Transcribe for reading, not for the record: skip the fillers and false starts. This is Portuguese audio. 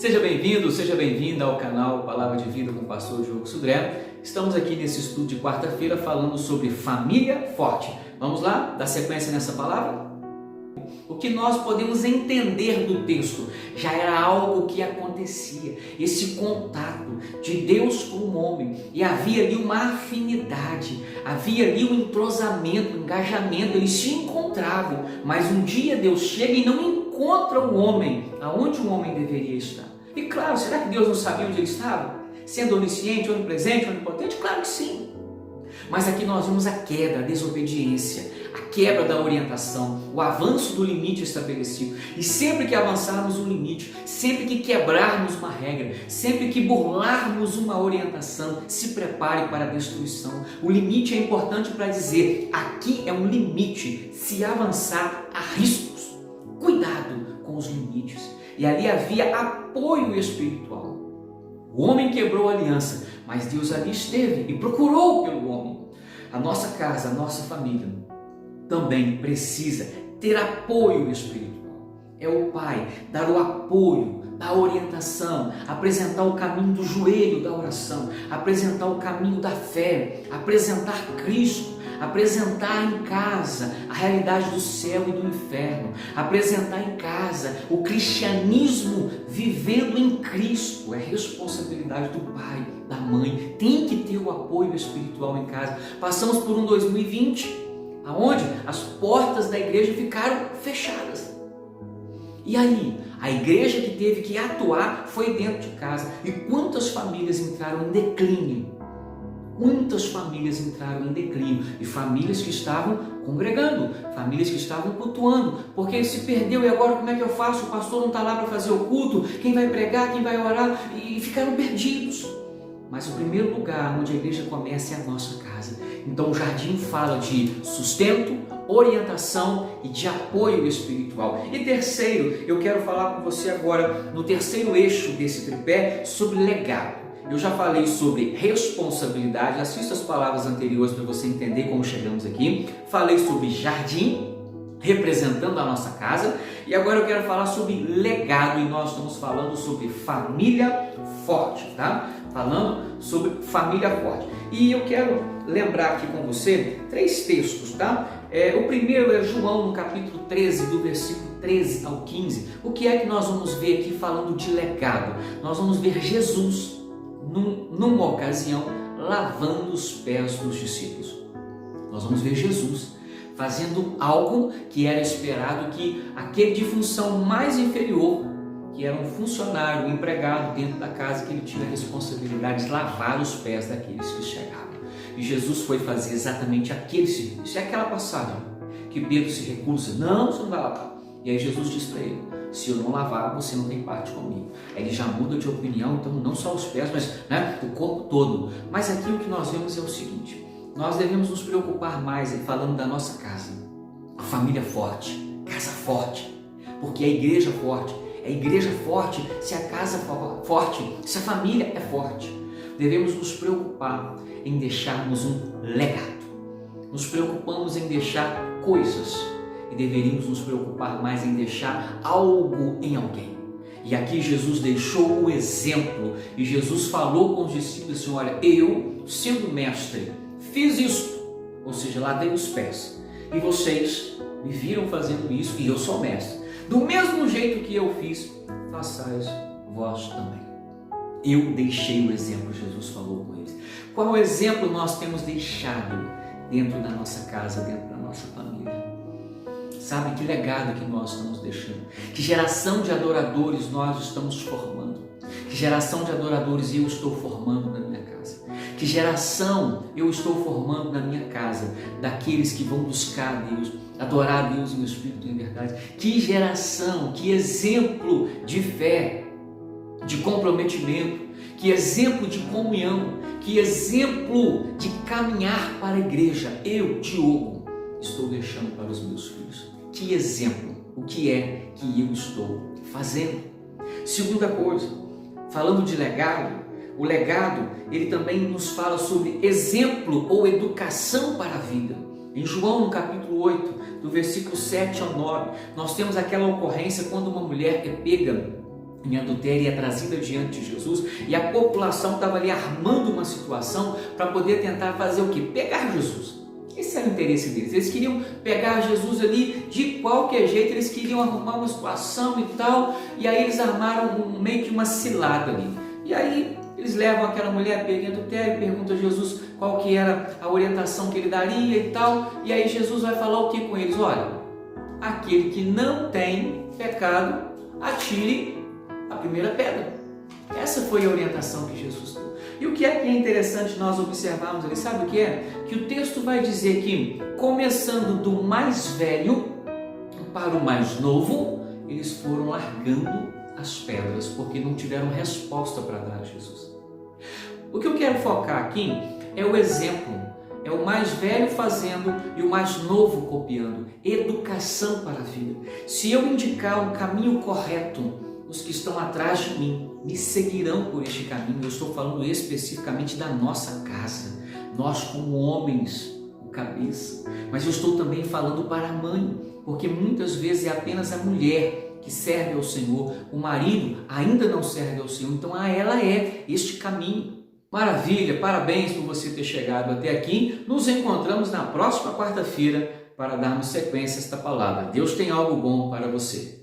Seja bem-vindo, seja bem-vinda ao canal Palavra de Vida com o pastor Diogo Sudré. Estamos aqui nesse estudo de quarta-feira falando sobre família forte. Vamos lá, dar sequência nessa palavra? O que nós podemos entender do texto já era algo que acontecia, esse contato de Deus com o homem, e havia ali uma afinidade, havia ali um entrosamento, um engajamento, eles se encontravam, mas um dia Deus chega e não encontra o homem aonde o homem deveria estar. E claro, será que Deus não sabia onde ele estava? Sendo onisciente, onipresente, onipotente? Claro que sim. Mas aqui nós vimos a queda, a desobediência, a quebra da orientação, o avanço do limite estabelecido. E sempre que avançarmos um limite, sempre que quebrarmos uma regra, sempre que burlarmos uma orientação, se prepare para a destruição. O limite é importante para dizer, aqui é um limite, se avançar há riscos. Cuidado com os limites. E ali havia apoio espiritual. O homem quebrou a aliança, mas Deus ali esteve e procurou pelo homem. A nossa casa, a nossa família também precisa ter apoio espiritual. É o pai dar o apoio, dar orientação, apresentar o caminho do joelho da oração, apresentar o caminho da fé, apresentar Cristo, apresentar em casa a realidade do céu e do inferno, apresentar em casa o cristianismo vivendo em Cristo. É responsabilidade do pai, da mãe, tem que ter o apoio espiritual em casa. Passamos por um 2020 aonde as portas da igreja ficaram fechadas. E aí, a igreja que teve que atuar foi dentro de casa. E quantas famílias entraram em declínio? Quantas famílias entraram em declínio? E famílias que estavam congregando, famílias que estavam cultuando, porque se perdeu e agora como é que eu faço? O pastor não está lá para fazer o culto, quem vai pregar, quem vai orar? E ficaram perdidos. Mas o primeiro lugar onde a igreja começa é a nossa casa. Então o jardim fala de sustento, orientação e de apoio espiritual. E terceiro, eu quero falar com você agora no terceiro eixo desse tripé sobre legado. Eu já falei sobre responsabilidade, assista as palavras anteriores para você entender como chegamos aqui. Falei sobre jardim, representando a nossa casa, e agora eu quero falar sobre legado, e nós estamos falando sobre família forte, tá? Falando sobre família forte. E eu quero lembrar aqui com você três textos, tá? O primeiro é João, no capítulo 13, do versículo 13 ao 15. O que é que nós vamos ver aqui falando de legado? Nós vamos ver Jesus, numa ocasião, lavando os pés dos discípulos. Nós vamos ver Jesus fazendo algo que era esperado que aquele de função mais inferior, que era um funcionário, um empregado dentro da casa, que ele tinha a responsabilidade de lavar os pés daqueles que chegavam. E Jesus foi fazer exatamente aquele serviço. É aquela passagem que Pedro se recusa, não, você não vai lavar. E aí Jesus diz para ele, se eu não lavar, você não tem parte comigo. Aí ele já muda de opinião, então não só os pés, mas o corpo todo. Mas aqui o que nós vemos é o seguinte, nós devemos nos preocupar mais falando da nossa casa, a família forte, casa forte, porque a igreja forte, se a casa for forte, se a família é forte. Devemos nos preocupar em deixarmos um legado. Nos preocupamos em deixar coisas e deveríamos nos preocupar mais em deixar algo em alguém. E aqui Jesus deixou o exemplo e Jesus falou com os discípulos assim, olha, eu, sendo mestre, fiz isto, ou seja, lavei os pés, e vocês me viram fazendo isso e eu sou mestre. Do mesmo jeito que eu fiz, façais vós também. Eu deixei o exemplo, Jesus falou com eles. Qual exemplo nós temos deixado dentro da nossa casa, dentro da nossa família? Sabe que legado que nós estamos deixando? Que geração de adoradores nós estamos formando? Que geração de adoradores eu estou formando na minha casa? Que geração eu estou formando na minha casa? Daqueles que vão buscar a Deus, adorar a Deus em espírito e em verdade. Que geração, que exemplo de fé, de comprometimento, que exemplo de comunhão, que exemplo de caminhar para a igreja. Eu, Diogo, estou deixando para os meus filhos. Que exemplo, o que é que eu estou fazendo? Segunda coisa, falando de legado, o legado, ele também nos fala sobre exemplo ou educação para a vida. Em João, no capítulo 8, do versículo 7 ao 9, nós temos aquela ocorrência quando uma mulher é pega em adultério e é trazida diante de Jesus, e a população estava ali armando uma situação para poder tentar fazer o quê? Pegar Jesus. Esse era o interesse deles. Eles queriam pegar Jesus ali de qualquer jeito, eles queriam arrumar uma situação e tal, e aí eles armaram meio que uma cilada ali. E aí eles levam aquela mulher pega em adultério, perguntam a Jesus qual que era a orientação que ele daria e tal, e aí Jesus vai falar o que com eles? Olha, aquele que não tem pecado, atire a primeira pedra. Essa foi a orientação que Jesus deu. E o que é interessante nós observarmos ali, sabe o que é? Que o texto vai dizer que, começando do mais velho para o mais novo, eles foram largando as pedras, porque não tiveram resposta para dar a Jesus. O que eu quero focar aqui é o exemplo, é o mais velho fazendo e o mais novo copiando. Educação para a vida. Se eu indicar um caminho correto, os que estão atrás de mim me seguirão por este caminho. Eu estou falando especificamente da nossa casa, nós como homens, o cabeça, mas eu estou também falando para a mãe, porque muitas vezes é apenas a mulher que serve ao Senhor, o marido ainda não serve ao Senhor, então ela é este caminho. Maravilha, parabéns por você ter chegado até aqui. Nos encontramos na próxima quarta-feira para darmos sequência a esta palavra. Deus tem algo bom para você.